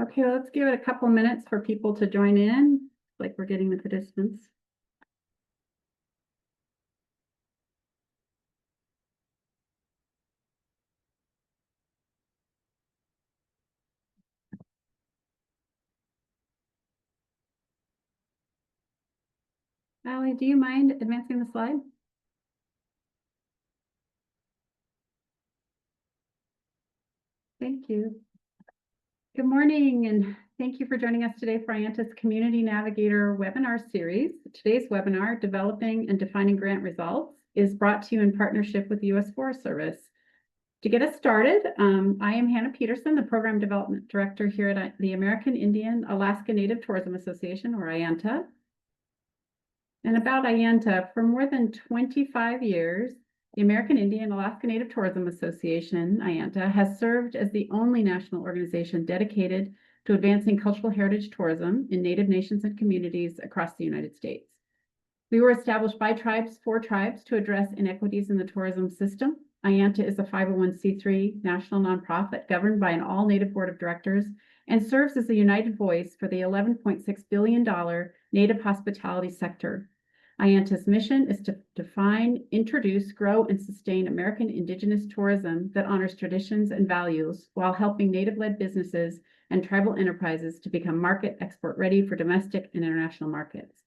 Okay, let's give it a couple minutes for people to join in, like we're getting the participants. Allie, do you mind advancing the slide? Thank you. Good morning, and thank you for joining us today for IANTA's Community Navigator webinar series. Today's webinar, Developing and Defining Grant Results, is brought to you in partnership with the U.S. Forest Service. To get us started, I am Hannah Peterson, the Program Development Director here at the American Indian Alaska Native Tourism Association, or IANTA. And about IANTA, for more than 25 years, the American Indian Alaska Native Tourism Association, IANTA, has served as the only national organization dedicated to advancing cultural heritage tourism in Native nations and communities across the United States. We were established by tribes for tribes to address inequities in the tourism system. IANTA is a 501c3 national nonprofit governed by an all-Native board of directors and serves as a united voice for the $11.6 billion Native hospitality sector. IANTA's mission is to define, introduce, grow, and sustain American Indigenous tourism that honors traditions and values while helping Native-led businesses and tribal enterprises to become market export ready for domestic and international markets.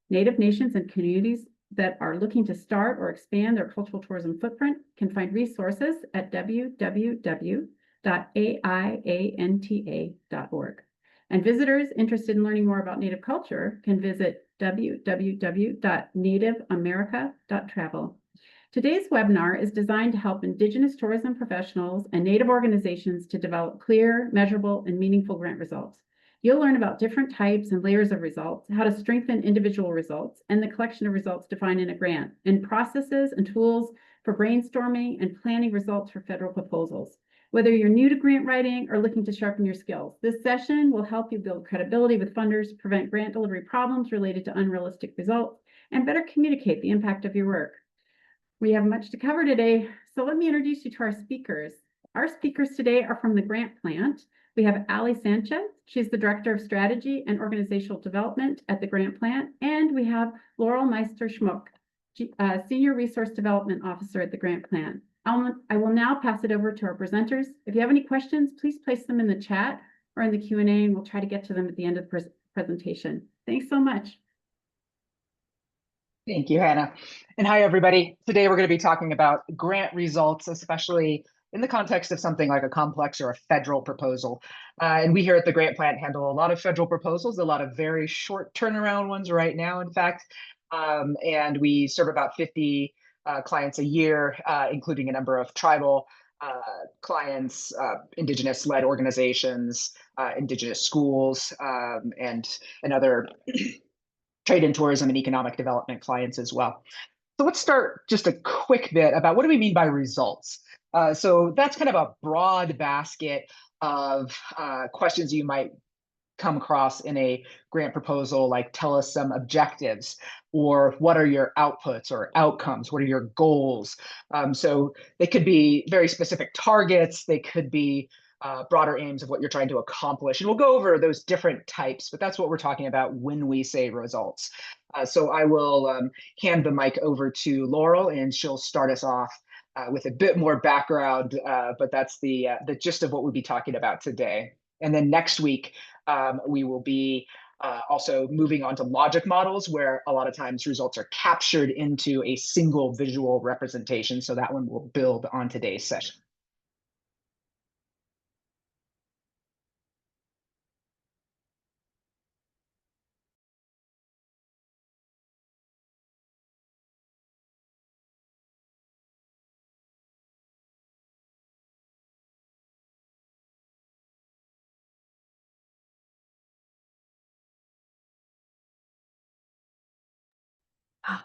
Native nations and communities that are looking to start or expand their cultural tourism footprint can find resources at www.aianta.org. And visitors interested in learning more about Native culture can visit www.nativeamerica.travel. Today's webinar is designed to help Indigenous tourism professionals and Native organizations to develop clear, measurable, and meaningful grant results. You'll learn about different types and layers of results, how to strengthen individual results, and the collection of results defined in a grant, and processes and tools for brainstorming and planning results for federal proposals. Whether you're new to grant writing or looking to sharpen your skills, this session will help you build credibility with funders, prevent grant delivery problems related to unrealistic results, and better communicate the impact of your work. We have much to cover today, so let me introduce you to our speakers. Our speakers today are from the Grant Plant. We have Allie Sanchez. She's the Director of Strategy and Organizational Development at the Grant Plant. And we have Laurel Meister-Schmuck, Senior Resource Development Officer at the Grant Plant. I will now pass it over to our presenters. If you have any questions, please place them in the chat or in the Q&A, and we'll try to get to them at the end of the presentation. Thanks so much. Thank you, Hannah. And hi, everybody. Today, we're going to be talking about grant results, especially in the context of something like a complex or a federal proposal. And we here at the Grant Plant handle a lot of federal proposals, a lot of very short turnaround ones right now, in fact. And we serve about 50 clients a year, including a number of tribal clients, Indigenous-led organizations, Indigenous schools, and other trade and tourism and economic development clients as well. So let's start just a quick bit about what do we mean by results. So that's kind of a broad basket of questions you might come across in a grant proposal, like tell us some objectives, or what are your outputs or outcomes? What are your goals? So they could be very specific targets. They could be broader aims of what you're trying to accomplish. And we'll go over those different types, but that's what we're talking about when we say results. So I will hand the mic over to Laurel, and she'll start us off with a bit more background, but that's the gist of what we'll be talking about today. And then next week, we will be also moving on to logic models, where a lot of times results are captured into a single visual representation. So that one will build on today's session.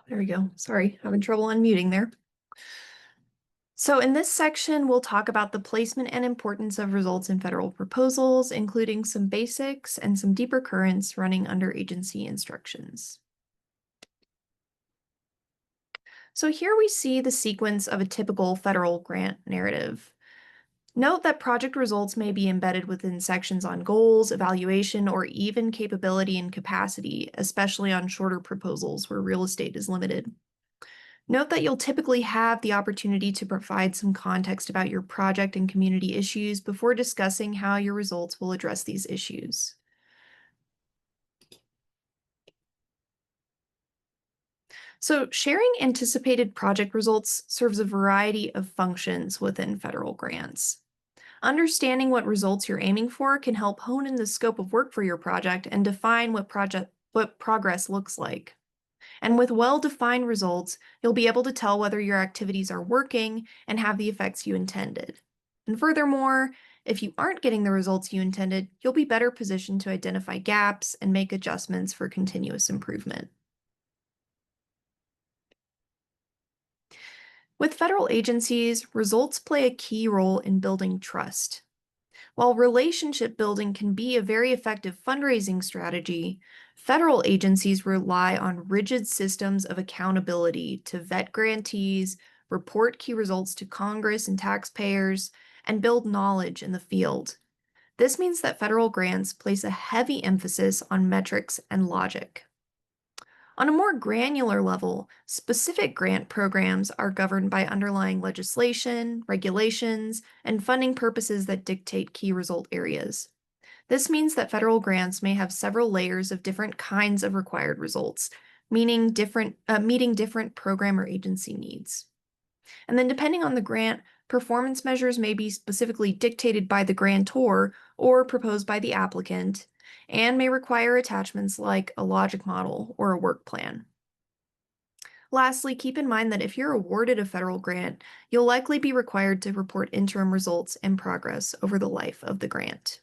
There we go. Sorry, having trouble unmuting there. So in this section, we'll talk about the placement and importance of results in federal proposals, including some basics and some deeper currents running under agency instructions. So here we see the sequence of a typical federal grant narrative. Note that project results may be embedded within sections on goals, evaluation, or even capability and capacity, especially on shorter proposals where real estate is limited. Note that you'll typically have the opportunity to provide some context about your project and community issues before discussing how your results will address these issues. So, sharing anticipated project results serves a variety of functions within federal grants. Understanding what results you're aiming for can help hone in the scope of work for your project and define what progress looks like. And with well-defined results, you'll be able to tell whether your activities are working and have the effects you intended. And furthermore, if you aren't getting the results you intended, you'll be better positioned to identify gaps and make adjustments for continuous improvement. With federal agencies, results play a key role in building trust. While relationship building can be a very effective fundraising strategy, federal agencies rely on rigid systems of accountability to vet grantees, report key results to Congress and taxpayers, and build knowledge in the field. This means that federal grants place a heavy emphasis on metrics and logic. On a more granular level, specific grant programs are governed by underlying legislation, regulations, and funding purposes that dictate key result areas. This means that federal grants may have several layers of different kinds of required results, meeting different program or agency needs. And then depending on the grant, performance measures may be specifically dictated by the grantor or proposed by the applicant, and may require attachments like a logic model or a work plan. Lastly, keep in mind that if you're awarded a federal grant, you'll likely be required to report interim results and progress over the life of the grant.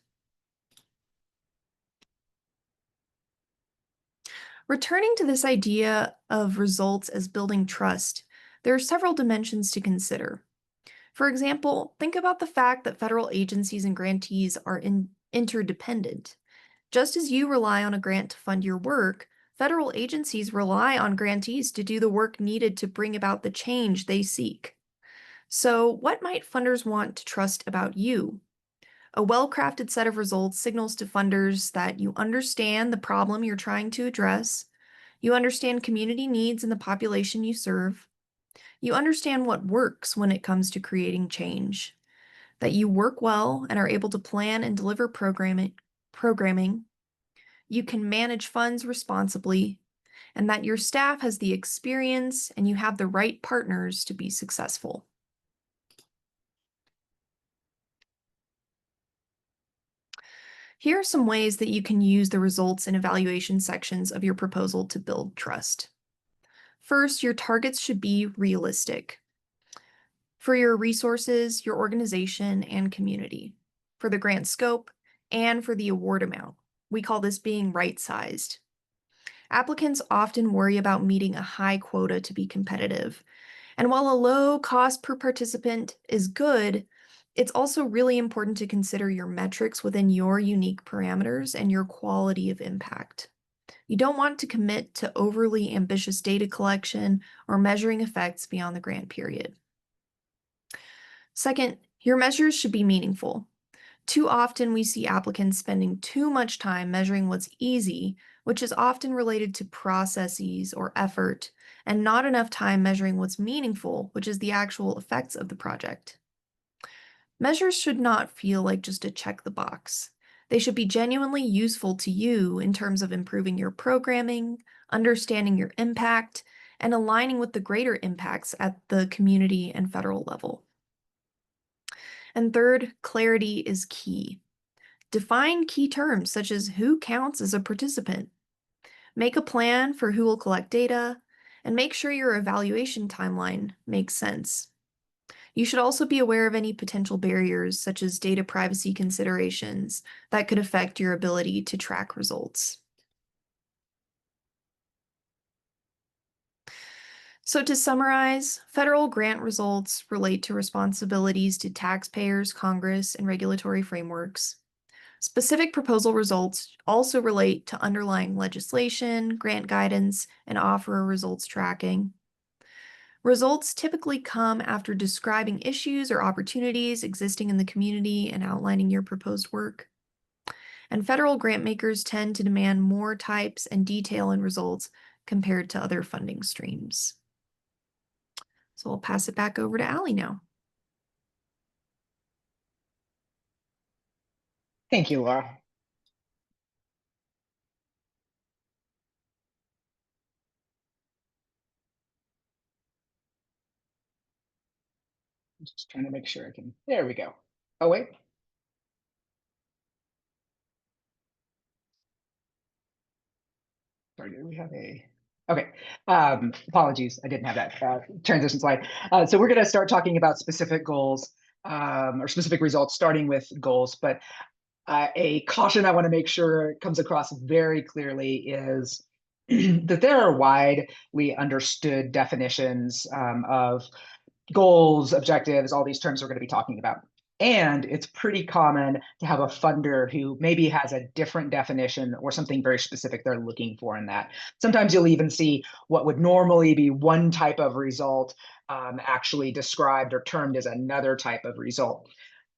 Returning to this idea of results as building trust, there are several dimensions to consider. For example, think about the fact that federal agencies and grantees are interdependent. Just as you rely on a grant to fund your work, federal agencies rely on grantees to do the work needed to bring about the change they seek. So, what might funders want to trust about you? A well-crafted set of results signals to funders that you understand the problem you're trying to address, you understand community needs and the population you serve, you understand what works when it comes to creating change, that you work well and are able to plan and deliver programming, you can manage funds responsibly, and that your staff has the experience and you have the right partners to be successful. Here are some ways that you can use the results and evaluation sections of your proposal to build trust. First, your targets should be realistic for your resources, your organization, and community, for the grant scope, and for the award amount. We call this being right-sized. Applicants often worry about meeting a high quota to be competitive. And while a low cost per participant is good, it's also really important to consider your metrics within your unique parameters and your quality of impact. You don't want to commit to overly ambitious data collection or measuring effects beyond the grant period. Second, your measures should be meaningful. Too often we see applicants spending too much time measuring what's easy, which is often related to processes or effort, and not enough time measuring what's meaningful, which is the actual effects of the project. Measures should not feel like just a check the box. They should be genuinely useful to you in terms of improving your programming, understanding your impact, and aligning with the greater impacts at the community and federal level. And third, clarity is key. Define key terms such as who counts as a participant. Make a plan for who will collect data, and make sure your evaluation timeline makes sense. You should also be aware of any potential barriers, such as data privacy considerations, that could affect your ability to track results. So to summarize, federal grant results relate to responsibilities to taxpayers, Congress, and regulatory frameworks. Specific proposal results also relate to underlying legislation, grant guidance, and offer results tracking. Results typically come after describing issues or opportunities existing in the community and outlining your proposed work. And federal grant makers tend to demand more types and detail in results compared to other funding streams. So I'll pass it back over to Allie now. Thank you, Laura. I'm just trying to make sure I can, there we go. Oh, wait. Sorry, do we have a, okay. Apologies, I didn't have that transition slide. So we're gonna start talking about specific goals or specific results, starting with goals, but a caution I wanna make sure comes across very clearly is that there are widely understood definitions of goals, objectives, all these terms we're going to be talking about. And it's pretty common to have a funder who maybe has a different definition or something very specific they're looking for in that. Sometimes you'll even see what would normally be one type of result actually described or termed as another type of result.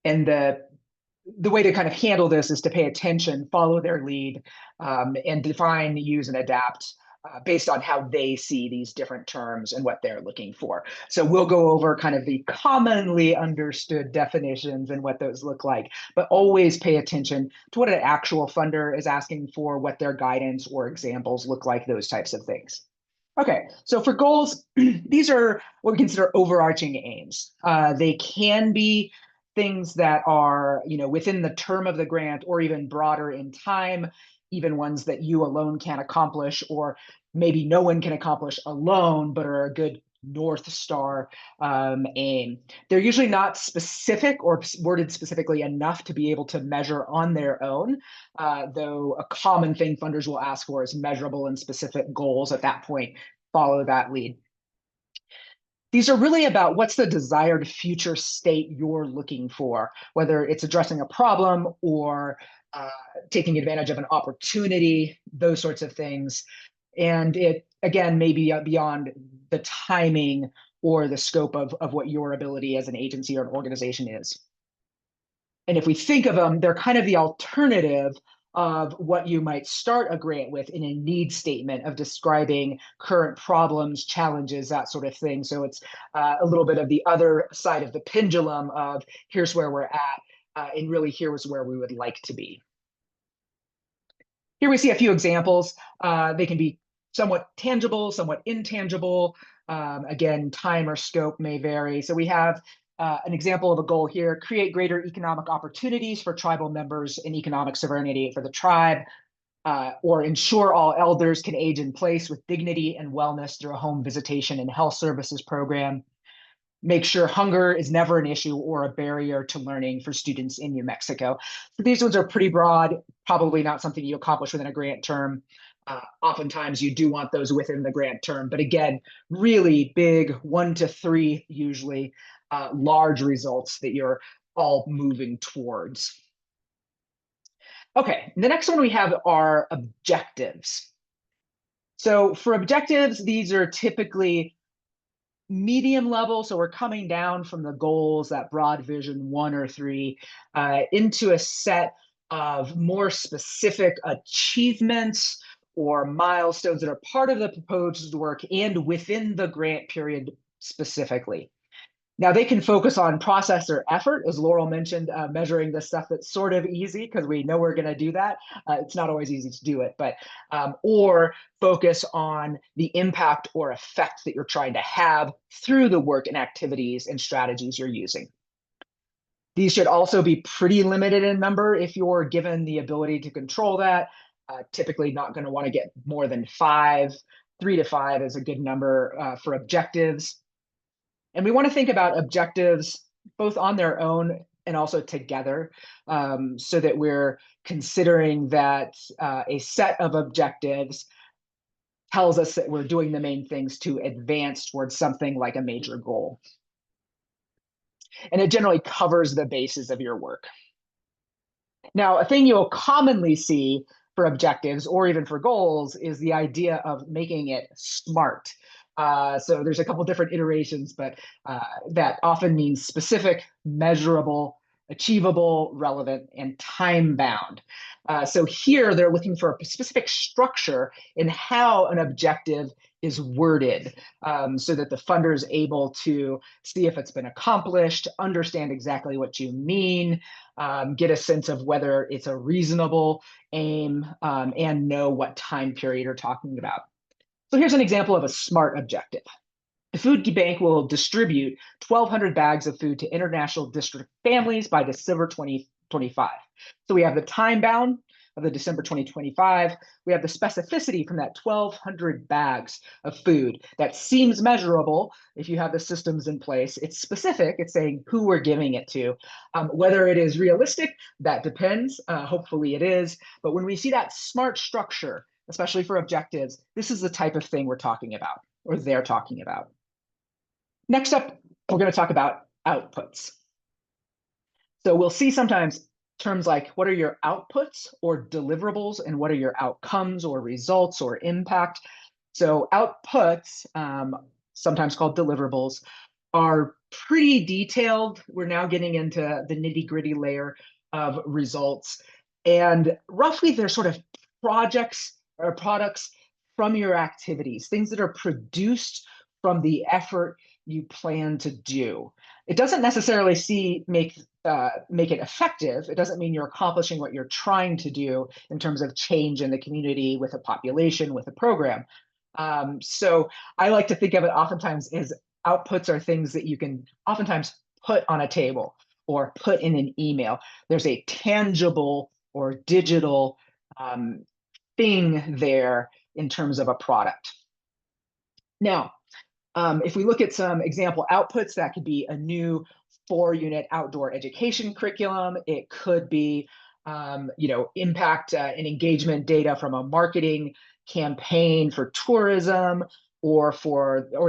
And the way to kind of handle this is to pay attention, follow their lead, and define, use, and adapt based on how they see these different terms and what they're looking for. So we'll go over kind of the commonly understood definitions and what those look like, but always pay attention to what an actual funder is asking for, what their guidance or examples look like, those types of things. Okay, so for goals, these are what we consider overarching aims. They can be things that are, within the term of the grant or even broader in time, even ones that you alone can't accomplish, or maybe no one can accomplish alone, but are a good North Star aim. They're usually not specific or worded specifically enough to be able to measure on their own, though a common thing funders will ask for is measurable and specific goals. At that point, follow that lead. These are really about what's the desired future state you're looking for, whether it's addressing a problem or taking advantage of an opportunity, those sorts of things. And it, again, may be beyond the timing or the scope of what your ability as an agency or an organization is. And if we think of them, they're kind of the alternative of what you might start a grant with in a need statement of describing current problems, challenges, that sort of thing. So it's a little bit of the other side of the pendulum of here's where we're at, and really here's where we would like to be. Here we see a few examples. They can be somewhat tangible, somewhat intangible. Again, time or scope may vary. So we have an example of a goal here: create greater economic opportunities for tribal members and economic sovereignty for the tribe, or ensure all elders can age in place with dignity and wellness through a home visitation and health services program. Make sure hunger is never an issue or a barrier to learning for students in New Mexico. So these ones are pretty broad, probably not something you accomplish within a grant term. Oftentimes you do want those within the grant term, but again, really big, 1 to 3 usually, large results that you're all moving towards. Okay, the next one we have are objectives. So for objectives, these are typically medium level. So we're coming down from the goals, that broad vision 1 or 3, into a set of more specific achievements or milestones that are part of the proposed work and within the grant period specifically. Now they can focus on process or effort, as Laurel mentioned, measuring the stuff that's sort of easy because we know we're going to do that. It's not always easy to do it, but or focus on the impact or effect that you're trying to have through the work and activities and strategies you're using. These should also be pretty limited in number if you're given the ability to control that. Typically not going to want to get more than 5. 3 to 5 is a good number for objectives. And we want to think about objectives both on their own and also together, so that we're considering that a set of objectives tells us that we're doing the main things to advance towards something like a major goal. And it generally covers the bases of your work. Now, a thing you'll commonly see for objectives or even for goals is the idea of making it SMART. So there's a couple different iterations, but that often means specific, measurable, achievable, relevant, and time-bound. So here they're looking for a specific structure in how an objective is worded, so that the funder is able to see if it's been accomplished, understand exactly what you mean, get a sense of whether it's a reasonable aim, and know what time period you're talking about. So here's an example of a SMART objective. The food bank will distribute 1,200 bags of food to international district families by December 2025. So we have the time bound of the December 2025. We have the specificity from that 1,200 bags of food that seems measurable if you have the systems in place. It's specific. It's saying who we're giving it to. Whether it is realistic, that depends. Hopefully it is. But when we see that SMART structure, especially for objectives, this is the type of thing we're talking about, or they're talking about. Next up, we're going to talk about outputs. So we'll see sometimes terms like what are your outputs or deliverables, and what are your outcomes or results or impact. So outputs, sometimes called deliverables, are pretty detailed. We're now getting into the nitty-gritty layer of results. And roughly they're sort of projects or products from your activities, things that are produced from the effort you plan to do. It doesn't necessarily make it effective. It doesn't mean you're accomplishing what you're trying to do in terms of change in the community, with a population, with a program. So I like to think of it oftentimes as outputs are things that you can oftentimes put on a table or put in an email. There's a tangible or digital thing there in terms of a product. Now, if we look at some example outputs, that could be a new 4-unit outdoor education curriculum. It could be, impact and engagement data from a marketing campaign for tourism, or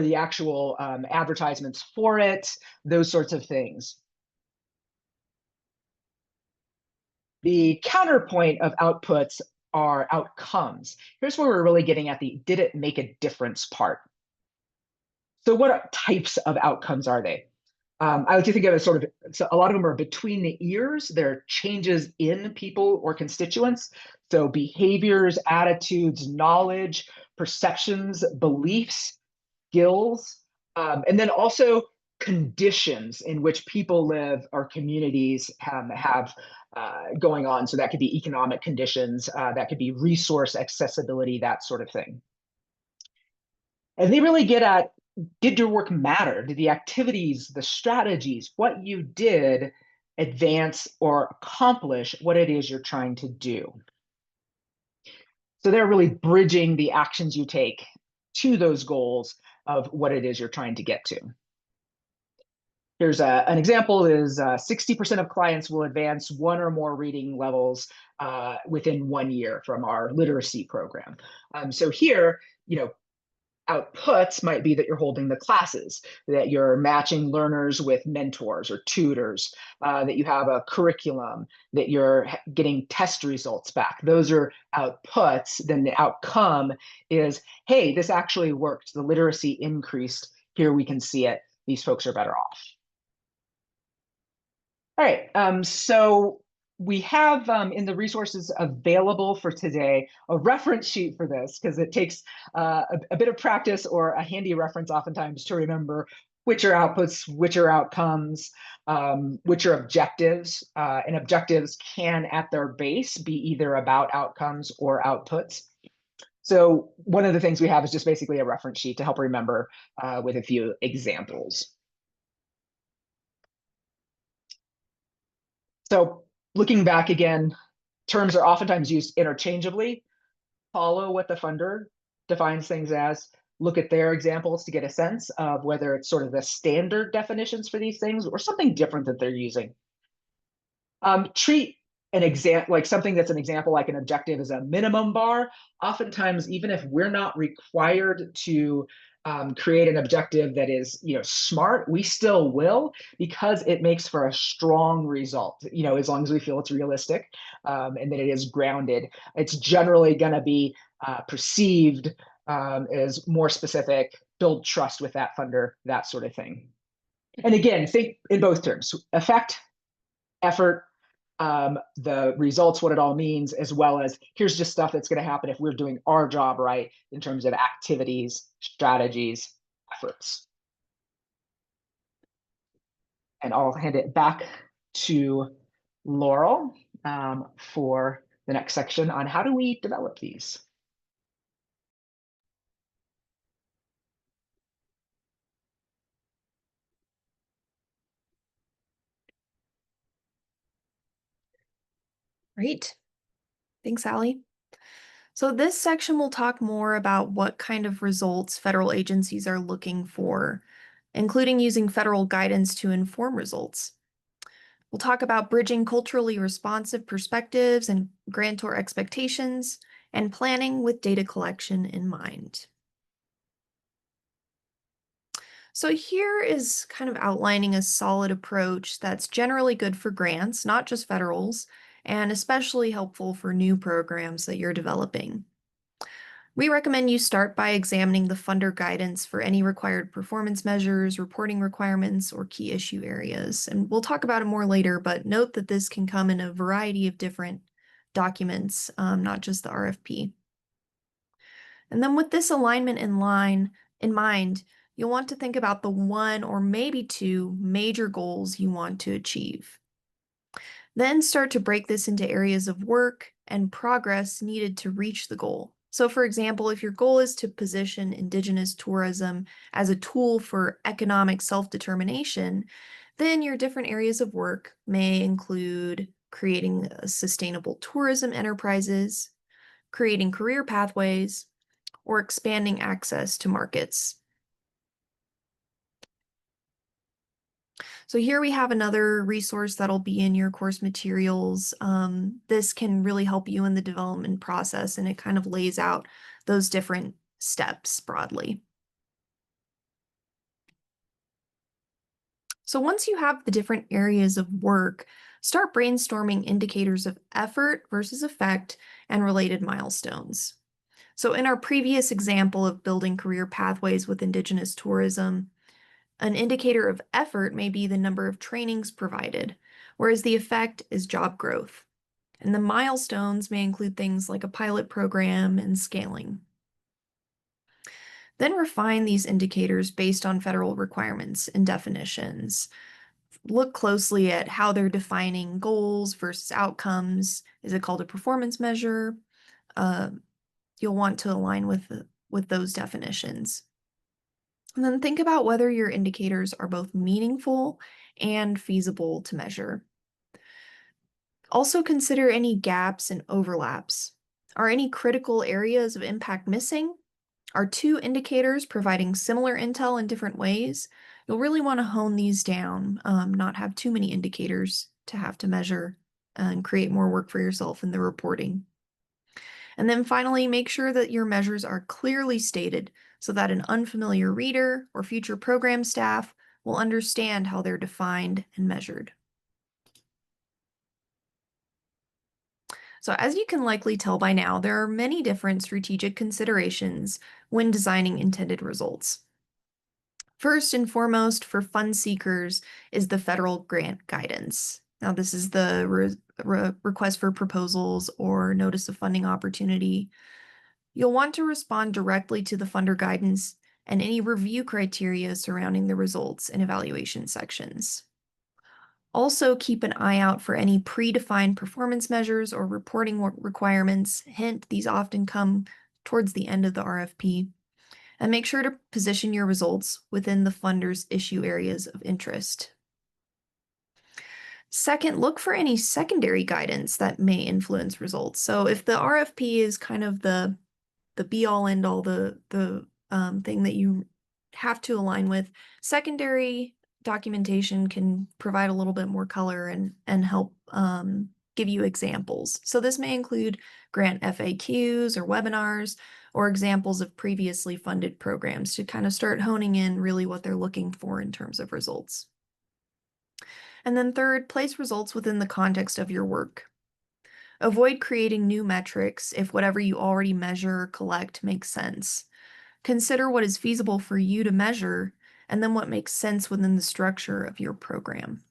the actual advertisements for it, those sorts of things. The counterpoint of outputs are outcomes. Here's where we're really getting at the did it make a difference part. So what types of outcomes are they? I like to think of it as sort of, so a lot of them are between the ears. They're changes in people or constituents. So behaviors, attitudes, knowledge, perceptions, beliefs, skills, and then also conditions in which people live or communities have going on. So that could be economic conditions, that could be resource accessibility, that sort of thing. And they really get at, did your work matter? Did the activities, the strategies, what you did advance or accomplish what it is you're trying to do? So they're really bridging the actions you take to those goals of what it is you're trying to get to. Here's an example is 60% of clients will advance 1 or more reading levels within 1 year from our literacy program. So here, outputs might be that you're holding the classes, that you're matching learners with mentors or tutors, that you have a curriculum, that you're getting test results back. Those are outputs. Then the outcome is, hey, this actually worked. The literacy increased. Here we can see it. These folks are better off. All right, so we have in the resources available for today a reference sheet for this, because it takes a bit of practice or a handy reference oftentimes to remember which are outputs, which are outcomes, which are objectives. And objectives can at their base be either about outcomes or outputs. So one of the things we have is just basically a reference sheet to help remember with a few examples. So looking back again, terms are oftentimes used interchangeably. Follow what the funder defines things as. Look at their examples to get a sense of whether it's sort of the standard definitions for these things or something different that they're using. Treat an example, like something that's an example, like an objective, as a minimum bar. Oftentimes, even if we're not required to create an objective that is, smart, we still will, because it makes for a strong result. As long as we feel it's realistic and that it is grounded, it's generally going to be perceived is more specific, build trust with that funder, that sort of thing. And again, think in both terms, effect, effort, the results, what it all means, as well as here's just stuff that's going to happen if we're doing our job right in terms of activities, strategies, efforts. And I'll hand it back to Laurel for the next section on how do we develop these. Great. Thanks, Allie. So this section will talk more about what kind of results federal agencies are looking for, including using federal guidance to inform results. We'll talk about bridging culturally responsive perspectives and grantor expectations, and planning with data collection in mind. So here is kind of outlining a solid approach that's generally good for grants, not just federals, and especially helpful for new programs that you're developing. We recommend you start by examining the funder guidance for any required performance measures, reporting requirements, or key issue areas. And we'll talk about it more later, but note that this can come in a variety of different documents, not just the RFP. And then with this alignment in mind, you'll want to think about the one or maybe two major goals you want to achieve. Then start to break this into areas of work and progress needed to reach the goal. So for example, if your goal is to position Indigenous tourism as a tool for economic self-determination, then your different areas of work may include creating sustainable tourism enterprises, creating career pathways, or expanding access to markets. So here we have another resource that'll be in your course materials. This can really help you in the development process, and it kind of lays out those different steps broadly. So once you have the different areas of work, start brainstorming indicators of effort versus effect and related milestones. So in our previous example of building career pathways with Indigenous tourism, an indicator of effort may be the number of trainings provided, whereas the effect is job growth. And the milestones may include things like a pilot program and scaling. Then refine these indicators based on federal requirements and definitions. Look closely at how they're defining goals versus outcomes. Is it called a performance measure? You'll want to align with those definitions. And then think about whether your indicators are both meaningful and feasible to measure. Also consider any gaps and overlaps. Are any critical areas of impact missing? Are two indicators providing similar intel in different ways? You'll really want to hone these down, not have too many indicators to have to measure and create more work for yourself in the reporting. And then finally, make sure that your measures are clearly stated so that an unfamiliar reader or future program staff will understand how they're defined and measured. So as you can likely tell by now, there are many different strategic considerations when designing intended results. First and foremost, for fund seekers is the federal grant guidance. Now, this is the request for proposals or notice of funding opportunity. You'll want to respond directly to the funder guidance and any review criteria surrounding the results and evaluation sections. Also, keep an eye out for any predefined performance measures or reporting requirements. Hint, these often come towards the end of the RFP. And make sure to position your results within the funder's issue areas of interest. Second, look for any secondary guidance that may influence results. So if the RFP is kind of the be-all, end-all, the thing that you have to align with, secondary documentation can provide a little bit more color and help give you examples. So this may include grant FAQs or webinars or examples of previously funded programs to kind of start honing in really what they're looking for in terms of results. And then third, place results within the context of your work. Avoid creating new metrics if whatever you already measure or collect makes sense. Consider what is feasible for you to measure, and then what makes sense within the structure of your program.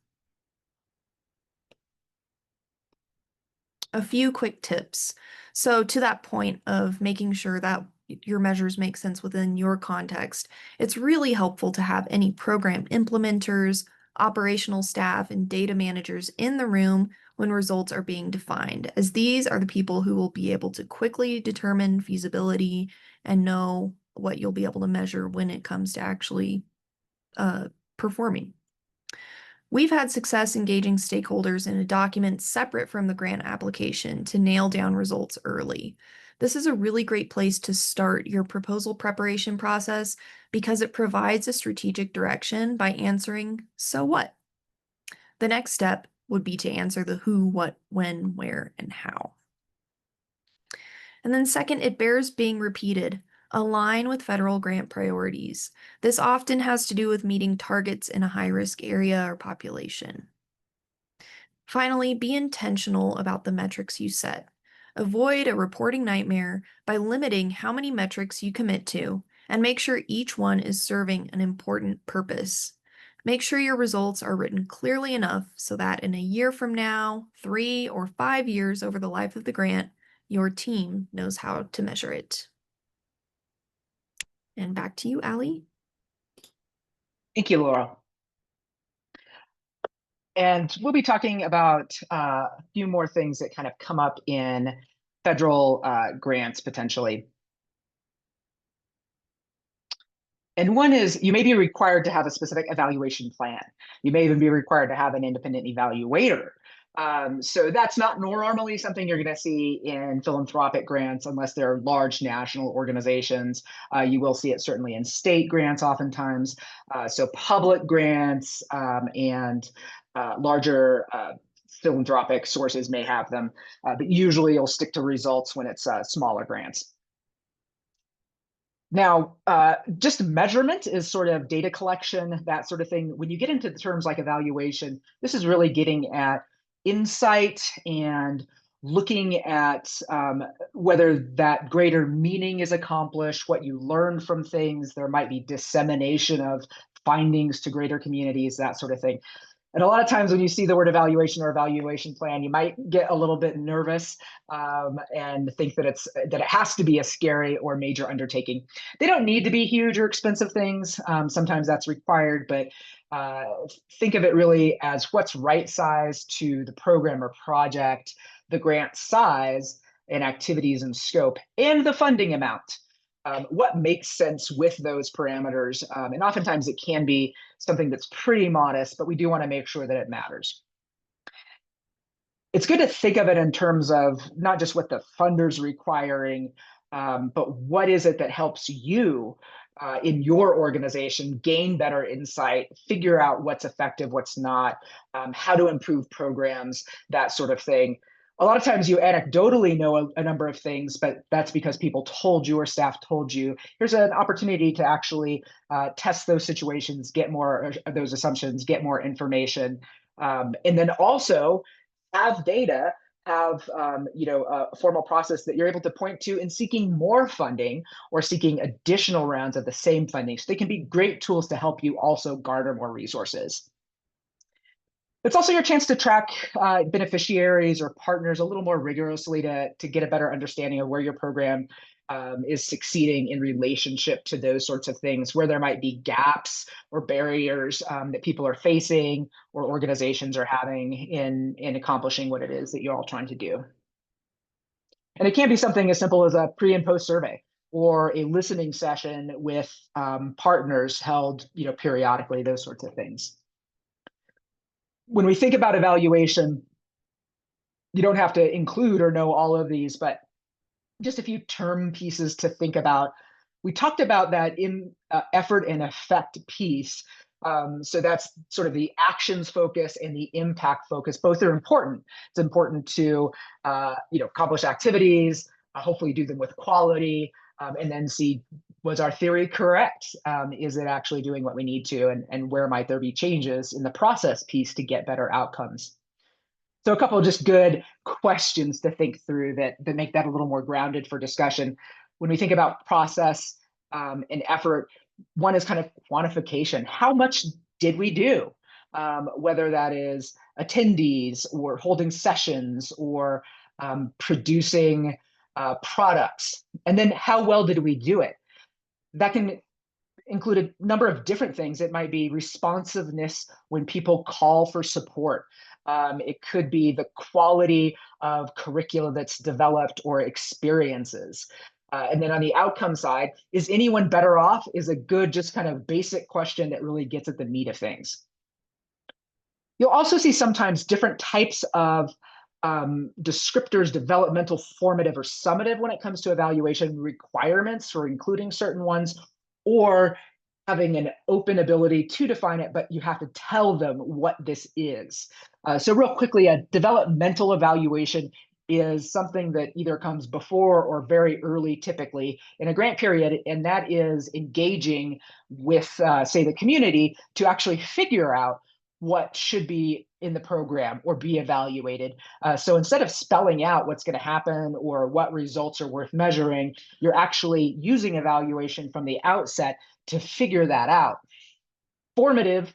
A few quick tips. So to that point of making sure that your measures make sense within your context, it's really helpful to have any program implementers, operational staff, and data managers in the room when results are being defined, as these are the people who will be able to quickly determine feasibility and know what you'll be able to measure when it comes to actually performing. We've had success engaging stakeholders in a document separate from the grant application to nail down results early. This is a really great place to start your proposal preparation process because it provides a strategic direction by answering, so what? The next step would be to answer the who, what, when, where, and how. And then second, it bears being repeated. Align with federal grant priorities. This often has to do with meeting targets in a high-risk area or population. Finally, be intentional about the metrics you set. Avoid a reporting nightmare by limiting how many metrics you commit to, and make sure each one is serving an important purpose. Make sure your results are written clearly enough so that in a year from now, 3 or 5 years over the life of the grant, your team knows how to measure it. And back to you, Allie. Thank you, Laura. And we'll be talking about a few more things that kind of come up in federal grants potentially. And one is you may be required to have a specific evaluation plan. You may even be required to have an independent evaluator. So that's not normally something you're going to see in philanthropic grants unless they're large national organizations. You will see it certainly in state grants oftentimes. So public grants and larger philanthropic sources may have them, but usually you'll stick to results when it's smaller grants. Now, just measurement is sort of data collection, that sort of thing. When you get into the terms like evaluation, this is really getting at insight and looking at whether that greater meaning is accomplished, what you learn from things. There might be dissemination of findings to greater communities, that sort of thing. And a lot of times when you see the word evaluation or evaluation plan, you might get a little bit nervous and think that it has to be a scary or major undertaking. They don't need to be huge or expensive things. Sometimes that's required, but think of it really as what's right size to the program or project, the grant size and activities and scope, and the funding amount. What makes sense with those parameters. And oftentimes it can be something that's pretty modest, but we do want to make sure that it matters. It's good to think of it in terms of not just what the funder's requiring, but what is it that helps you in your organization gain better insight, figure out what's effective, what's not, how to improve programs, that sort of thing. A lot of times you anecdotally know a number of things, but that's because people told you or staff told you. Here's an opportunity to actually test those situations, get more of those assumptions, get more information, and then also have data, have a formal process that you're able to point to in seeking more funding or seeking additional rounds of the same funding. So they can be great tools to help you also garner more resources. It's also your chance to track beneficiaries or partners a little more rigorously to get a better understanding of where your program is succeeding in relationship to those sorts of things, where there might be gaps or barriers that people are facing or organizations are having in accomplishing what it is that you're all trying to do. And it can be something as simple as a pre and post survey or a listening session with partners held periodically, those sorts of things. When we think about evaluation, you don't have to include or know all of these, but just a few term pieces to think about. We talked about that in effort and effect piece. So that's sort of the actions focus and the impact focus. Both are important. It's important to accomplish activities, hopefully do them with quality, and then see, was our theory correct? Is it actually doing what we need to? And where might there be changes in the process piece to get better outcomes? So a couple of just good questions to think through that make that a little more grounded for discussion. When we think about process, and effort. One is kind of quantification. How much did we do? Whether that is attendees or holding sessions or producing products. And then how well did we do it? That can include a number of different things. It might be responsiveness when people call for support. It could be the quality of curricula that's developed or experiences. And then on the outcome side, is anyone better off? Is a good, just kind of basic question that really gets at the meat of things. You'll also see sometimes different types of descriptors, developmental, formative, or summative when it comes to evaluation requirements for including certain ones, or having an open ability to define it, but you have to tell them what this is. So real quickly, a developmental evaluation is something that either comes before or very early, typically in a grant period, and that is engaging with, say, the community to actually figure out what should be in the program or be evaluated. So instead of spelling out what's going to happen or what results are worth measuring, you're actually using evaluation from the outset to figure that out. Formative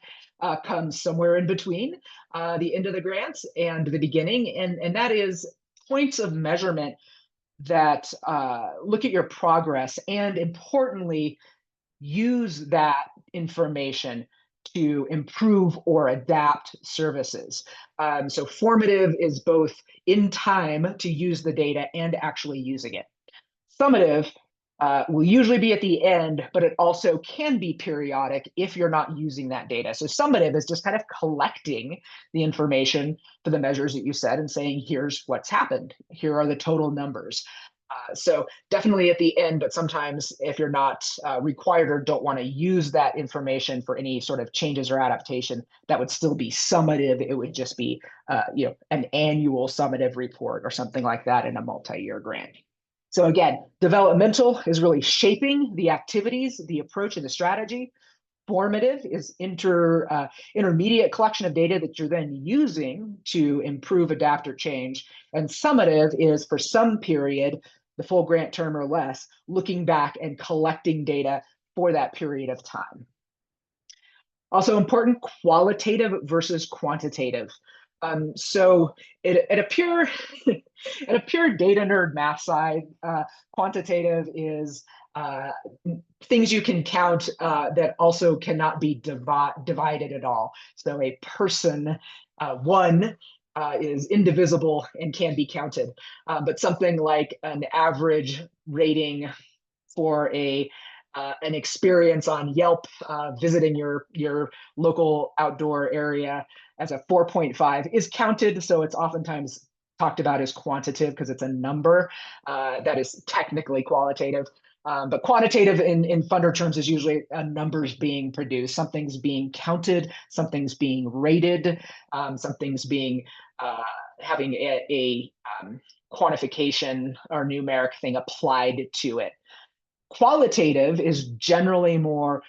comes somewhere in between the end of the grants and the beginning, and that is points of measurement that look at your progress and, importantly, use that information to improve or adapt services. So formative is both in time to use the data and actually using it. Summative will usually be at the end, but it also can be periodic if you're not using that data. So summative is just kind of collecting the information for the measures that you said and saying, here's what's happened. Here are the total numbers. So definitely at the end, but sometimes if you're not required or don't want to use that information for any sort of changes or adaptation, that would still be summative. It would just be an annual summative report or something like that in a multi-year grant. So again, developmental is really shaping the activities, the approach, and the strategy. Formative is intermediate collection of data that you're then using to improve, adapt, or change. And summative is for some period, the full grant term or less, looking back and collecting data for that period of time. Also important, qualitative versus quantitative. So at a pure data nerd math side, quantitative is things you can count that also cannot be divided at all. So a person, one, is indivisible and can be counted. But something like an average rating for an experience on Yelp, visiting your local outdoor area as a 4.5 is counted. So it's oftentimes talked about as quantitative because it's a number that is technically qualitative. But quantitative in funder terms is usually numbers being produced. Something's being counted, something's being rated, something's being having a quantification or numeric thing applied to it. Qualitative is generally more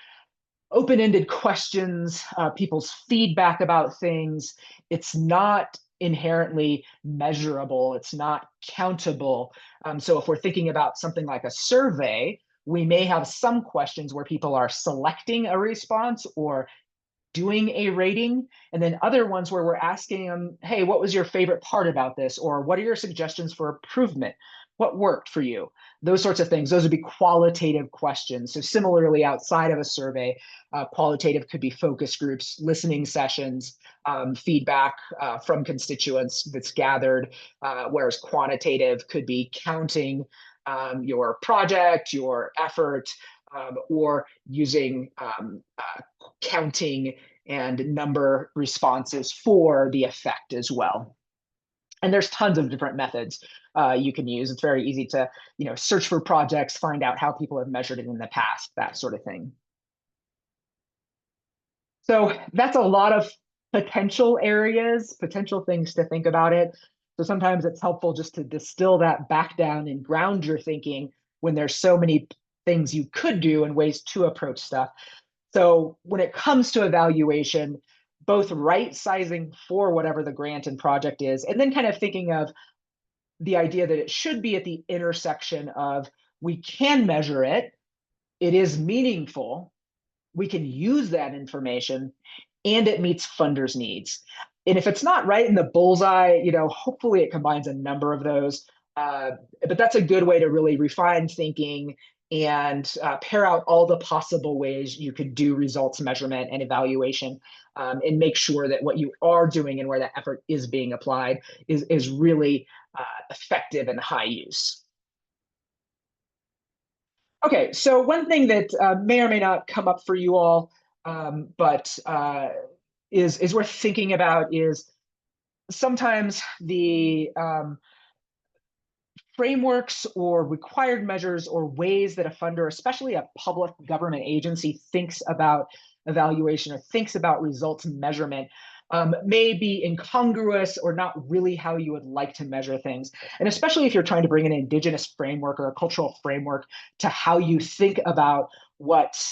open-ended questions, people's feedback about things. It's not inherently measurable. It's not countable. So if we're thinking about something like a survey, we may have some questions where people are selecting a response or doing a rating, and then other ones where we're asking them, hey, what was your favorite part about this? Or what are your suggestions for improvement? What worked for you? Those sorts of things. Those would be qualitative questions. So similarly, outside of a survey, qualitative could be focus groups, listening sessions, feedback from constituents that's gathered, whereas quantitative could be counting your project, your effort, or using counting and number responses for the effect as well. And there's tons of different methods you can use. It's very easy to, search for projects, find out how people have measured it in the past, that sort of thing. So that's a lot of potential areas, potential things to think about it. So sometimes it's helpful just to distill that back down and ground your thinking when there's so many things you could do and ways to approach stuff. So when it comes to evaluation, both right sizing for whatever the grant and project is, and then kind of thinking of the idea that it should be at the intersection of we can measure it, it is meaningful, we can use that information, and it meets funders' needs. And if it's not right in the bullseye, hopefully it combines a number of those. But that's a good way to really refine thinking and pair out all the possible ways you could do results measurement and evaluation, and make sure that what you are doing and where that effort is being applied is really effective and high use. Okay, so one thing that may or may not come up for you all, but is worth thinking about is sometimes the frameworks or required measures or ways that a funder, especially a public government agency, thinks about evaluation or thinks about results measurement may be incongruous or not really how you would like to measure things. And especially if you're trying to bring an Indigenous framework or a cultural framework to how you think about what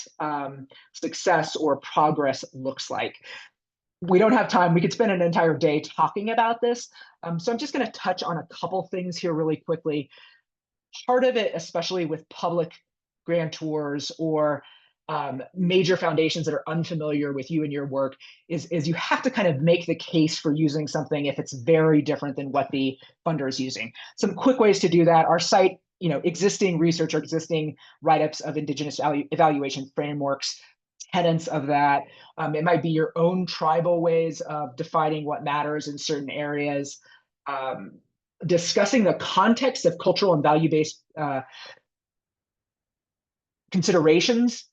success or progress looks like. We don't have time. We could spend an entire day talking about this. So I'm just going to touch on a couple things here really quickly. Part of it, especially with public grantors or major foundations that are unfamiliar with you and your work, is you have to kind of make the case for using something if it's very different than what the funder is using. Some quick ways to do that are cite existing research or existing write-ups of Indigenous evaluation frameworks, tenets of that. It might be your own tribal ways of defining what matters in certain areas, discussing the context of cultural and value-based considerations,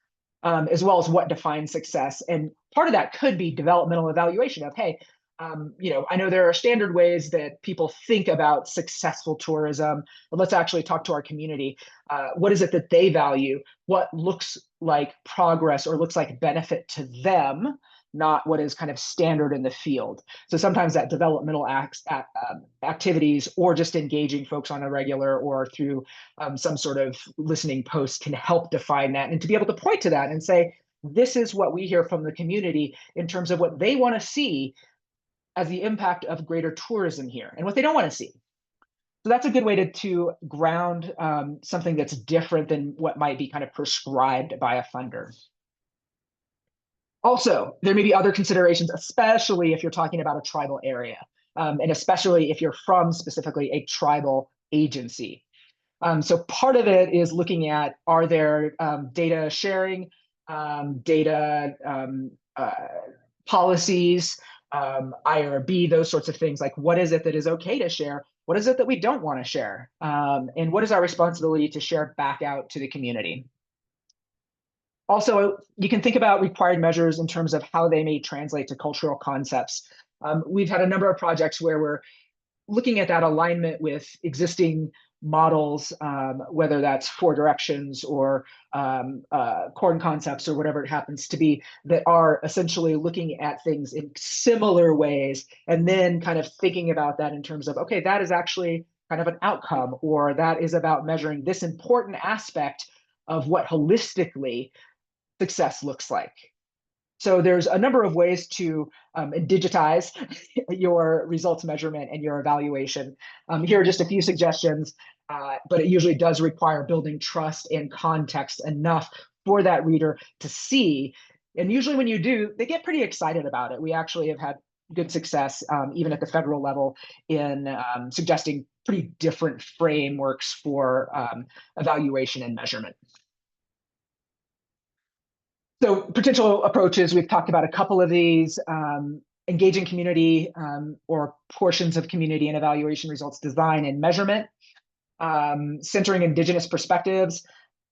as well as what defines success. And part of that could be developmental evaluation of, hey, I know there are standard ways that people think about successful tourism, but let's actually talk to our community. What is it that they value? What looks like progress or looks like benefit to them, not what is kind of standard in the field. So sometimes that developmental activities or just engaging folks on a regular or through some sort of listening post can help define that, and to be able to point to that and say, this is what we hear from the community in terms of what they want to see as the impact of greater tourism here and what they don't want to see. So that's a good way to ground something that's different than what might be kind of prescribed by a funder. Also, there may be other considerations, especially if you're talking about a tribal area, and especially if you're from specifically a tribal agency. So part of it is looking at, are there data sharing, data policies, IRB, those sorts of things. Like, what is it that is okay to share? What is it that we don't want to share? And what is our responsibility to share back out to the community? Also, you can think about required measures in terms of how they may translate to cultural concepts. We've had a number of projects where we're looking at that alignment with existing models, whether that's four directions or corn concepts or whatever it happens to be, that are essentially looking at things in similar ways, and then kind of thinking about that in terms of, okay, that is actually kind of an outcome, or that is about measuring this important aspect of what holistically success looks like. So there's a number of ways to digitize your results measurement and your evaluation. Here are just a few suggestions, but it usually does require building trust and context enough for that reader to see. And usually when you do, they get pretty excited about it. We actually have had good success, even at the federal level, in suggesting pretty different frameworks for evaluation and measurement. So potential approaches, we've talked about a couple of these, engaging community or portions of community in evaluation results design and measurement, centering Indigenous perspectives.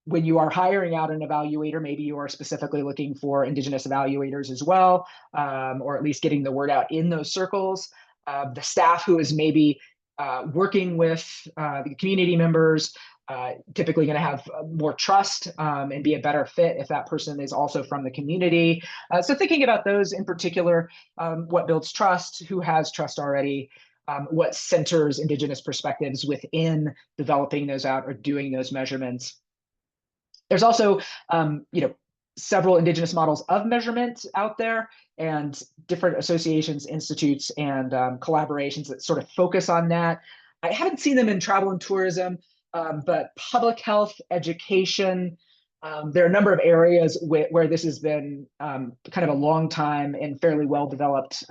When you are hiring out an evaluator, maybe you are specifically looking for Indigenous evaluators as well, or at least getting the word out in those circles. The staff who is maybe working with the community members, typically going to have more trust and be a better fit if that person is also from the community. So thinking about those in particular, what builds trust, who has trust already, what centers Indigenous perspectives within developing those out or doing those measurements. There's also, several Indigenous models of measurement out there, and different associations, institutes, and collaborations that sort of focus on that. I haven't seen them in travel and tourism, but public health, education, There are a number of areas where this has been kind of a long time and fairly well-developed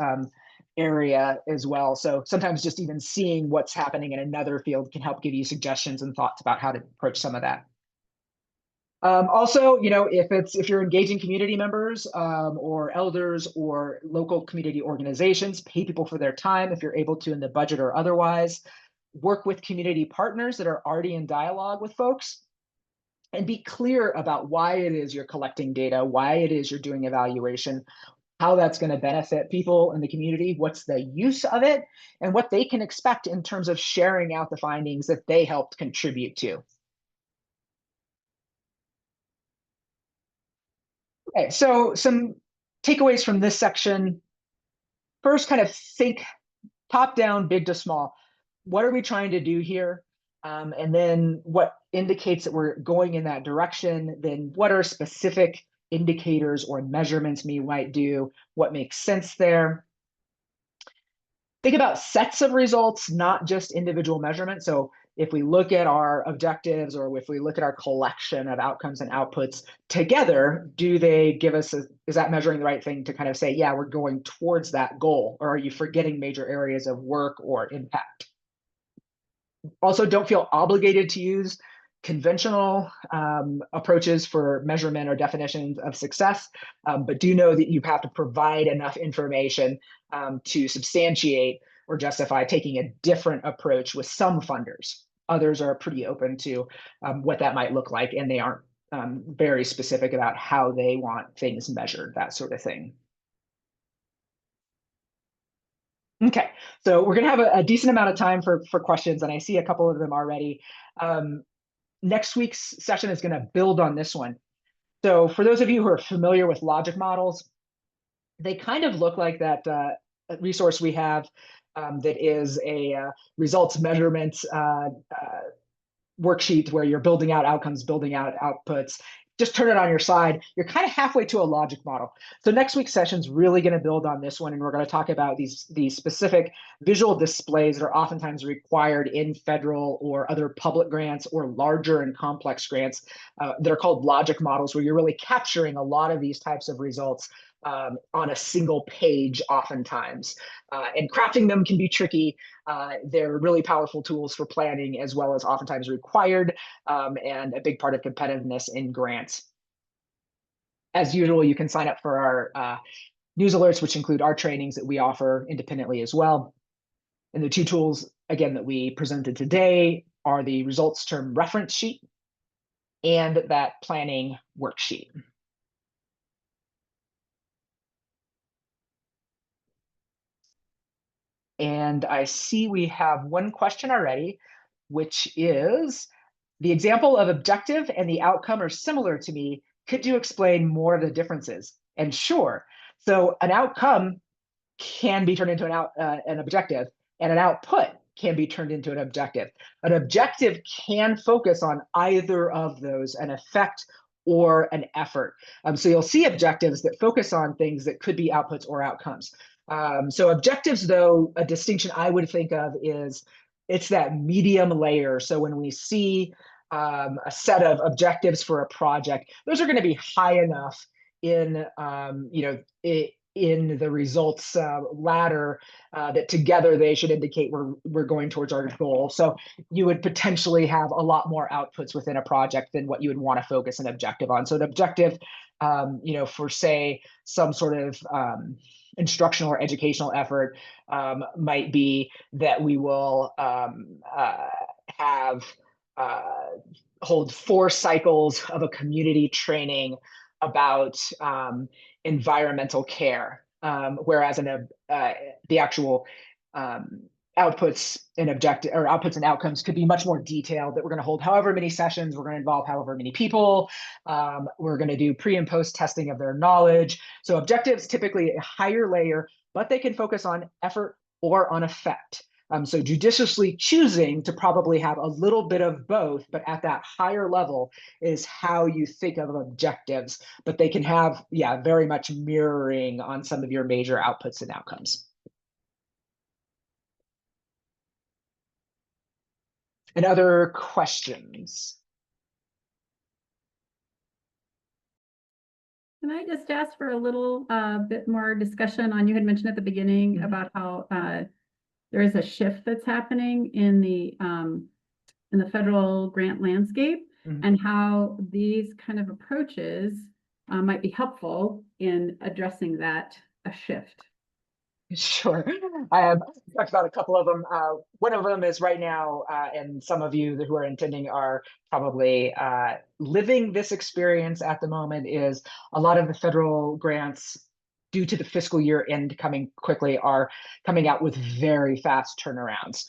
area as well. So sometimes just even seeing what's happening in another field can help give you suggestions and thoughts about how to approach some of that. Also, if you're engaging community members or elders or local community organizations, pay people for their time if you're able to in the budget or otherwise. Work with community partners that are already in dialogue with folks, and be clear about why it is you're collecting data, why it is you're doing evaluation, how that's going to benefit people in the community, what's the use of it, and what they can expect in terms of sharing out the findings that they helped contribute to. Okay, so some takeaways from this section. First, kind of think top down, big to small. What are we trying to do here? And then what indicates that we're going in that direction? Then what are specific indicators or measurements we might do? What makes sense there? Think about sets of results, not just individual measurements. So if we look at our objectives or if we look at our collection of outcomes and outputs together, do they give us, is that measuring the right thing to kind of say, yeah, we're going towards that goal? Or are you forgetting major areas of work or impact? Also, don't feel obligated to use conventional approaches for measurement or definitions of success, but do know that you have to provide enough information to substantiate or justify taking a different approach with some funders. Others are pretty open to what that might look like, and they aren't very specific about how they want things measured, that sort of thing. Okay, so we're gonna have a decent amount of time for questions, and I see a couple of them already. Next week's session is gonna build on this one. So for those of you who are familiar with logic models, they kind of look like that resource we have that is a results measurement worksheet where you're building out outcomes, building out outputs. Just turn it on your side. You're kind of halfway to a logic model. So next week's session is really going to build on this one, and we're going to talk about these specific visual displays that are oftentimes required in federal or other public grants or larger and complex grants that are called logic models, where you're really capturing a lot of these types of results on a single page oftentimes. And crafting them can be tricky. They're really powerful tools for planning as well as oftentimes required and a big part of competitiveness in grants. As usual, you can sign up for our news alerts, which include our trainings that we offer independently as well. And the two tools, again, that we presented today are the results term reference sheet and that planning worksheet. And I see we have one question already, which is, the example of objective and the outcome are similar to me. Could you explain more of the differences? And sure. So an outcome can be turned into an objective, and an output can be turned into an objective. An objective can focus on either of those, an effect or an effort. So you'll see objectives that focus on things that could be outputs or outcomes. So objectives, though, a distinction I would think of is it's that medium layer. So when we see a set of objectives for a project, those are going to be high enough in in the results ladder that together they should indicate we're going towards our goal. So you would potentially have a lot more outputs within a project than what you would want to focus an objective on. So an objective, for say some sort of instructional or educational effort might be that we will hold 4 cycles of a community training about environmental care, whereas the actual outputs and outcomes could be much more detailed, that we're going to hold however many sessions, we're going to involve however many people, we're going to do pre and post testing of their knowledge. So objectives typically a higher layer, but they can focus on effort or on effect. So judiciously choosing to probably have a little bit of both, but at that higher level is how you think of objectives, but they can have, very much mirroring on some of your major outputs and outcomes. And other questions? Can I just ask for a little bit more discussion on, you had mentioned at the beginning about how there is a shift that's happening in the federal grant landscape and how these kind of approaches might be helpful in addressing that shift. Sure. I have talked about a couple of them. One of them is right now, and some of you who are attending are probably living this experience at the moment, is a lot of the federal grants, due to the fiscal year end coming quickly, are coming out with very fast turnarounds.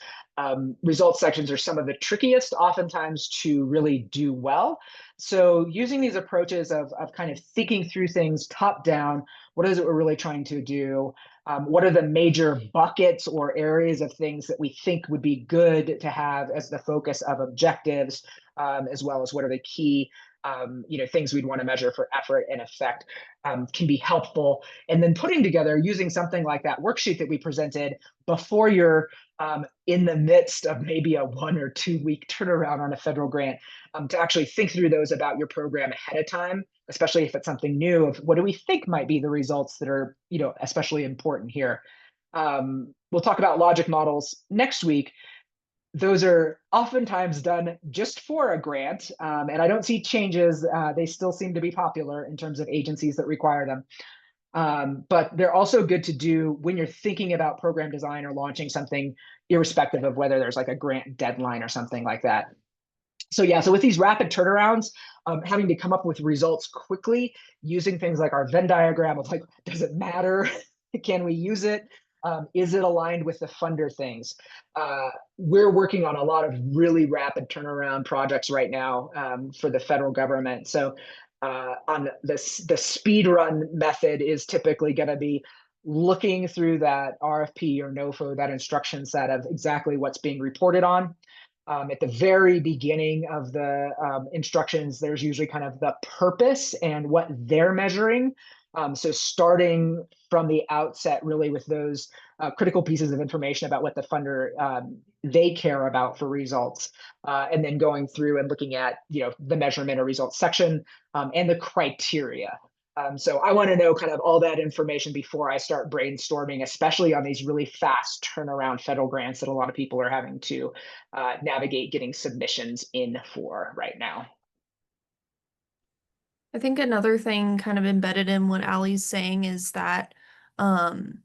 Results sections are some of the trickiest oftentimes to really do well. So using these approaches of kind of thinking through things top down, what is it we're really trying to do? What are the major buckets or areas of things that we think would be good to have as the focus of objectives, as well as what are the key things we'd want to measure for effort and effect, can be helpful. And then putting together, using something like that worksheet that we presented before you're in the midst of maybe a 1 or 2 week turnaround on a federal grant, to actually think through those about your program ahead of time, especially if it's something new, of what do we think might be the results that are, especially important here. We'll talk about logic models next week. Those are oftentimes done just for a grant, and I don't see changes. They still seem to be popular in terms of agencies that require them. But they're also good to do when you're thinking about program design or launching something, irrespective of whether there's like a grant deadline or something like that. So yeah, so with these rapid turnarounds, having to come up with results quickly, using things like our Venn diagram of like, does it matter? Can we use it? Is it aligned with the funder things? We're working on a lot of really rapid turnaround projects right now for the federal government. So on the speed run method is typically going to be looking through that RFP or NOFO, that instruction set of exactly what's being reported on. At the very beginning of the instructions, there's usually kind of the purpose and what they're measuring. So starting from the outset, really with those critical pieces of information about what the funder they care about for results, and then going through and looking at the measurement or results section and the criteria. So I want to know kind of all that information before I start brainstorming, especially on these really fast turnaround federal grants that a lot of people are having to navigate getting submissions in for right now. I think another thing kind of embedded in what Allie's saying is that, having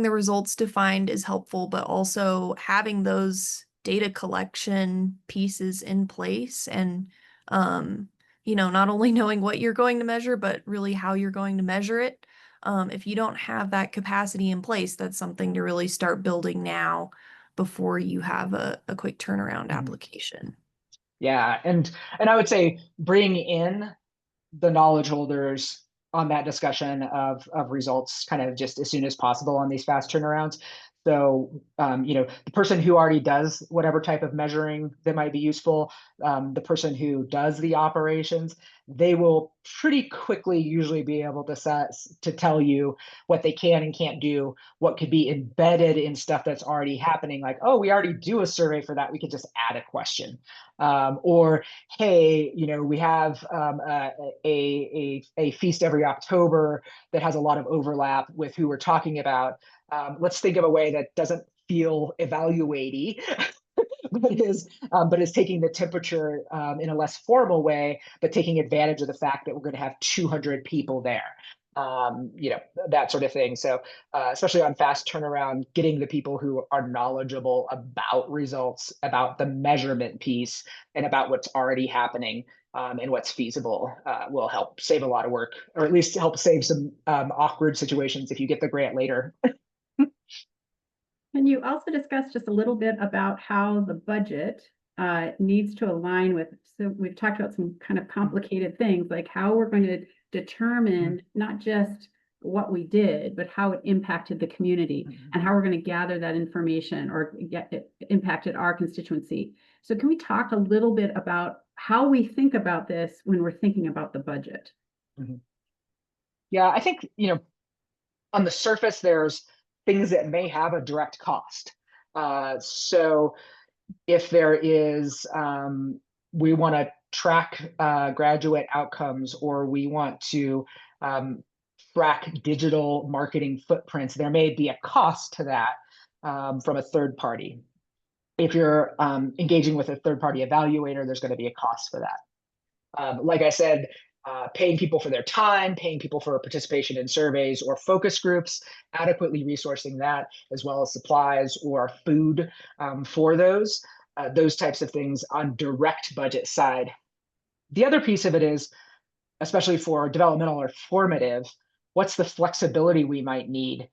the results defined is helpful, but also having those data collection pieces in place and, not only knowing what you're going to measure, but really how you're going to measure it. If you don't have that capacity in place, that's something to really start building now before you have a quick turnaround application. Yeah, and I would say bring in the knowledge holders on that discussion of results kind of just as soon as possible on these fast turnarounds. So, the person who already does whatever type of measuring that might be useful, the person who does the operations, they will pretty quickly usually be able to tell you what they can and can't do, what could be embedded in stuff that's already happening. Like, oh, we already do a survey for that. We could just add a question. Or, hey, we have a feast every October that has a lot of overlap with who we're talking about. Let's think of a way that doesn't feel evaluatey, but is taking the temperature in a less formal way, but taking advantage of the fact that we're going to have 200 people there. That sort of thing. So especially on fast turnaround, getting the people who are knowledgeable about results, about the measurement piece, and about what's already happening and what's feasible will help save a lot of work, or at least help save some awkward situations if you get the grant later. Can you also discuss just a little bit about how the budget needs to align with, so we've talked about some kind of complicated things, like how we're going to determine not just what we did, but how it impacted the community and how we're going to gather that information or get it impacted our constituency. So can we talk a little bit about how we think about this when we're thinking about the budget? Yeah, I think, on the surface, there's things that may have a direct cost. So if there is, we want to track graduate outcomes, or we want to track digital marketing footprints, there may be a cost to that from a third party. If you're engaging with a third party evaluator, there's going to be a cost for that. Like I said, paying people for their time, paying people for participation in surveys or focus groups, adequately resourcing that, as well as supplies or food for those types of things on direct budget side. The other piece of it is, especially for developmental or formative, what's the flexibility we might need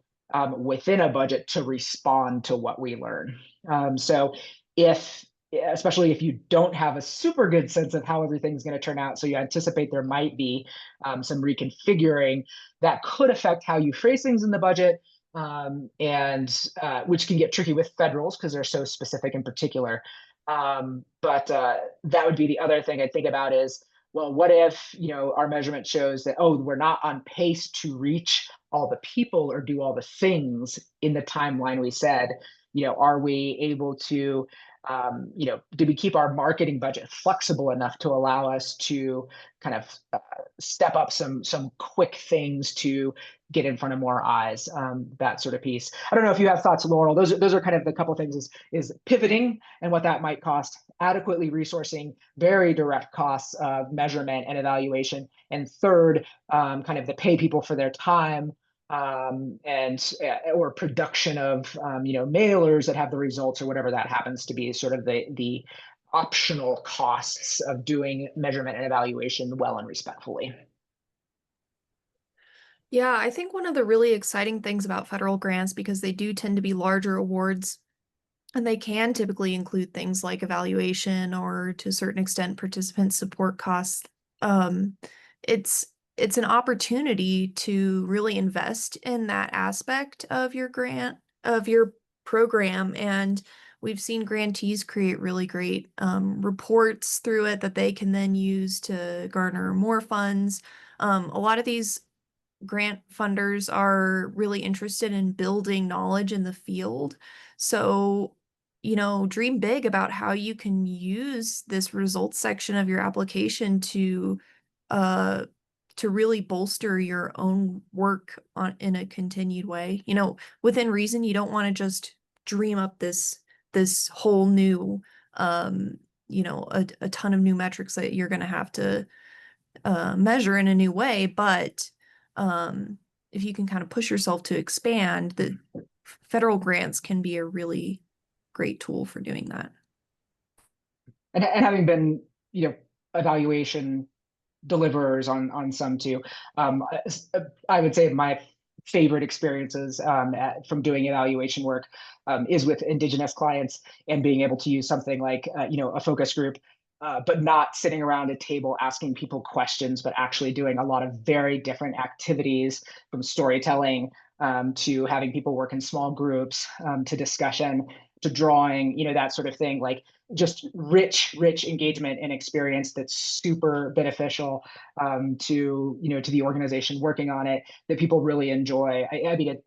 within a budget to respond to what we learn. So especially if you don't have a super good sense of how everything's going to turn out, so you anticipate there might be some reconfiguring that could affect how you phrase things in the budget, and which can get tricky with federals because they're so specific in particular. But that would be the other thing I think about is, well, what if, our measurement shows that, oh, we're not on pace to reach all the people or do all the things in the timeline we said? Are we able to, do we keep our marketing budget flexible enough to allow us to kind of step up some quick things to get in front of more eyes, that sort of piece. I don't know if you have thoughts, Laurel. Those are kind of the couple of things is pivoting and what that might cost, adequately resourcing very direct costs of measurement and evaluation, and third, kind of the pay people for their time, and or production of mailers that have the results or whatever that happens to be, sort of the optional costs of doing measurement and evaluation well and respectfully. Yeah, I think one of the really exciting things about federal grants, because they do tend to be larger awards, and they can typically include things like evaluation or, to a certain extent, participant support costs. It's an opportunity to really invest in that aspect of your grant, of your program. And we've seen grantees create really great reports through it that they can then use to garner more funds. A lot of these grant funders are really interested in building knowledge in the field. So, dream big about how you can use this results section of your application to really bolster your own work in a continued way. Within reason, you don't want to just dream up this whole new a ton of new metrics that you're going to have to measure in a new way, but if you can kind of push yourself to expand, the federal grants can be a really great tool for doing that. And having been, evaluation deliverers on some too, I would say my favorite experiences from doing evaluation work is with Indigenous clients, and being able to use something like a focus group, but not sitting around a table asking people questions, but actually doing a lot of very different activities, from storytelling to having people work in small groups, to discussion, to drawing, that sort of thing. Like, just rich engagement and experience that's super beneficial to the organization working on it, that people really enjoy. I mean,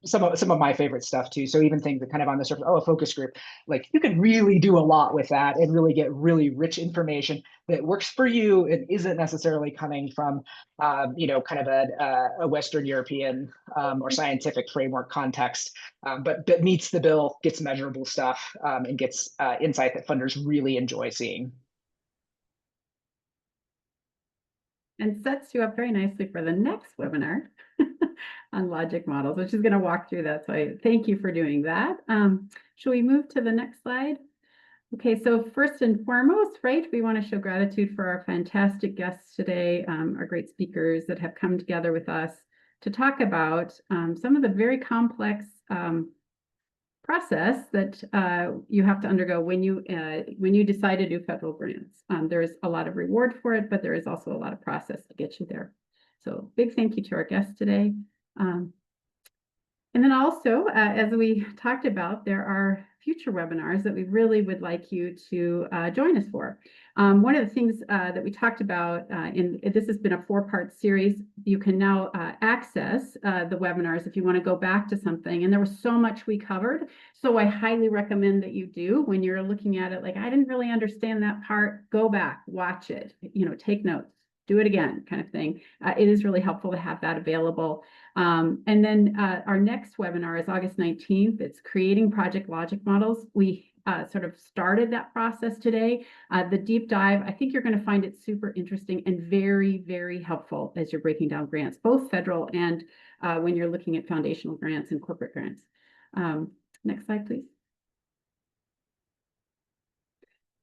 some of my favorite stuff too. So even things that kind of on the surface, a focus group, like, you can really do a lot with that and really get really rich information that works for you and isn't necessarily coming from kind of a Western European or scientific framework context, but meets the bill, gets measurable stuff, and gets insight that funders really enjoy seeing. And sets you up very nicely for the next webinar on logic models, which is going to walk through that. So I thank you for doing that. Shall we move to the next slide? Okay, so first and foremost, right, we want to show gratitude for our fantastic guests today, our great speakers that have come together with us to talk about some of the very complex process that you have to undergo when you decide to do federal grants. There is a lot of reward for it, but there is also a lot of process to get you there. So big thank you to our guests today. And then also, as we talked about, there are future webinars that we really would like you to join us for. One of the things that we talked about, this has been a 4-part series, you can now access the webinars if you want to go back to something. And there was so much we covered. So I highly recommend that you do when you're looking at it, like, I didn't really understand that part, go back, watch it, take notes, do it again, kind of thing. It is really helpful to have that available. And then our next webinar is August 19th. It's creating project logic models. We sort of started that process today. The deep dive, I think you're going to find it super interesting and very, very helpful as you're breaking down grants, both federal and when you're looking at foundational grants and corporate grants. Next slide, please.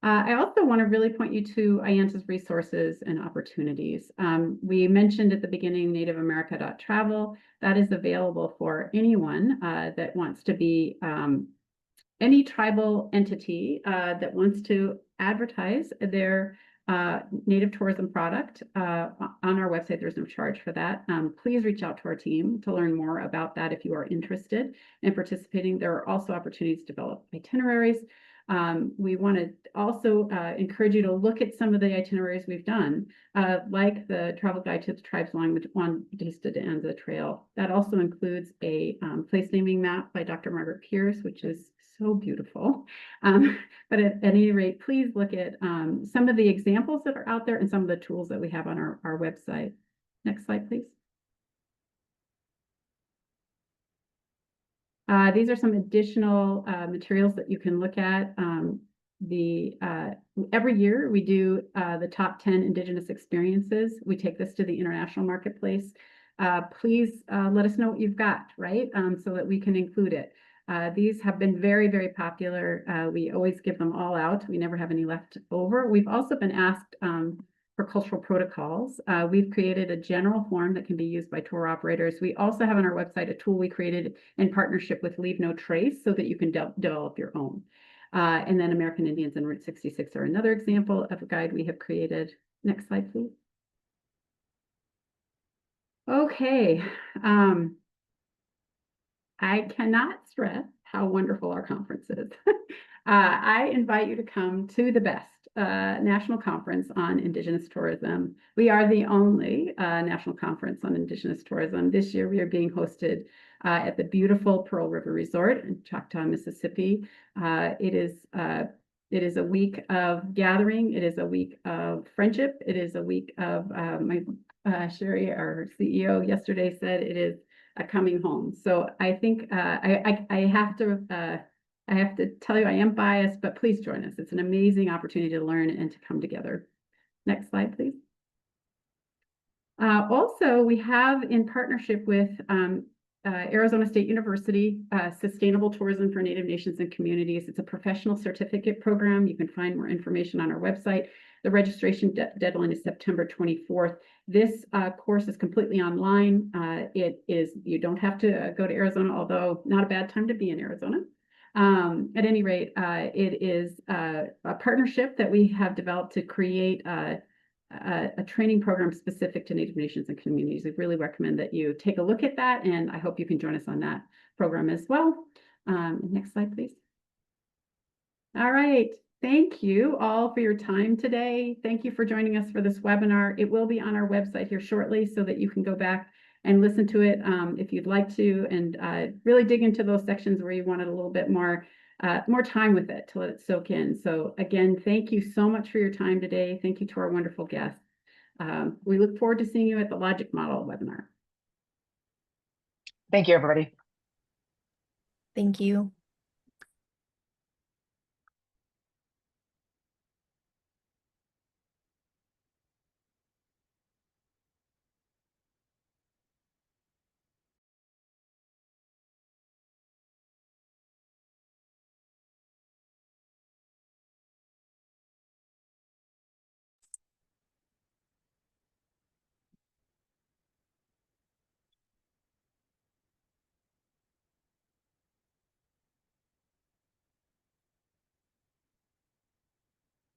I also want to really point you to IANTA's resources and opportunities. We mentioned at the beginning nativeamerica.travel. That is available for anyone that wants to be any tribal entity that wants to advertise their native tourism product on our website. There's no charge for that. Please reach out to our team to learn more about that if you are interested in participating. There are also opportunities to develop itineraries. We want to also encourage you to look at some of the itineraries we've done, like the travel guide to the tribes along the Juan Bautista de Anza Trail. That also includes a place naming map by Dr. Margaret Pierce, which is so beautiful. But at any rate, please look at some of the examples that are out there and some of the tools that we have on our website. Next slide, please. These are some additional materials that you can look at. Every year we do the top 10 Indigenous experiences. We take this to the international marketplace. Please let us know what you've got, right? So that we can include it. These have been very, very popular. We always give them all out. We never have any left over. We've also been asked for cultural protocols. We've created a general form that can be used by tour operators. We also have on our website a tool we created in partnership with Leave No Trace so that you can develop your own. And then American Indians and Route 66 are another example of a guide we have created. Next slide, please. Okay. I cannot stress how wonderful our conference is. I invite you to come to the best national conference on Indigenous tourism. We are the only national conference on Indigenous tourism. This year we are being hosted at the beautiful Pearl River Resort in Choctaw, Mississippi. It is a week of gathering. It is a week of friendship. It is a week of Sherry, our CEO, yesterday said it is a coming home. So I think I have to tell you I am biased, but please join us. It's an amazing opportunity to learn and to come together. Next slide, please. Also, we have in partnership with Arizona State University, Sustainable Tourism for Native Nations and Communities. It's a professional certificate program. You can find more information on our website. The registration deadline is September 24th. This course is completely online. You don't have to go to Arizona, although not a bad time to be in Arizona. At any rate, it is a partnership that we have developed to create a training program specific to Native Nations and communities. We really recommend that you take a look at that, and I hope you can join us on that program as well. Next slide, please. All right. Thank you all for your time today. Thank you for joining us for this webinar. It will be on our website here shortly so that you can go back and listen to it if you'd like to, and really dig into those sections where you wanted a little bit more time with it to let it soak in. So again, thank you so much for your time today. Thank you to our wonderful guests. We look forward to seeing you at the Logic Model webinar. Thank you, everybody. Thank you.